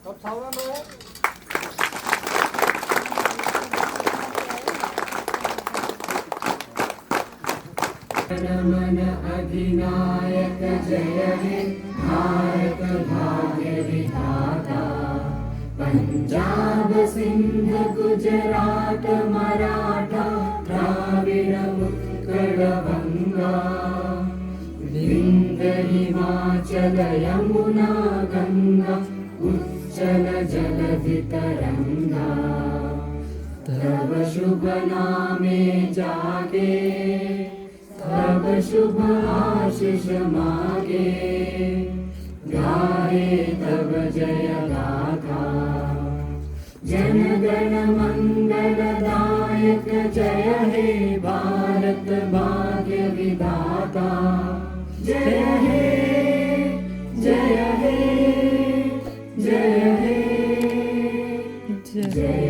सब सावधान रहो। मन अधिनायक जय हे भारत भाग्य विधाता। पंजाब सिंध गुजरात मराठा द्राविड़ उत्कल गंगा। विंध्य हिमाचल यमुना गंगा उच्चल जलधि तरंगा। तव शुभ नामे जागे तब शुभ आशीष मागे। गाहे तब जय गाथा। जन गण मंगल दायक जय हे भारत भाग्य विधाता। जय हे जय हे जय हे जय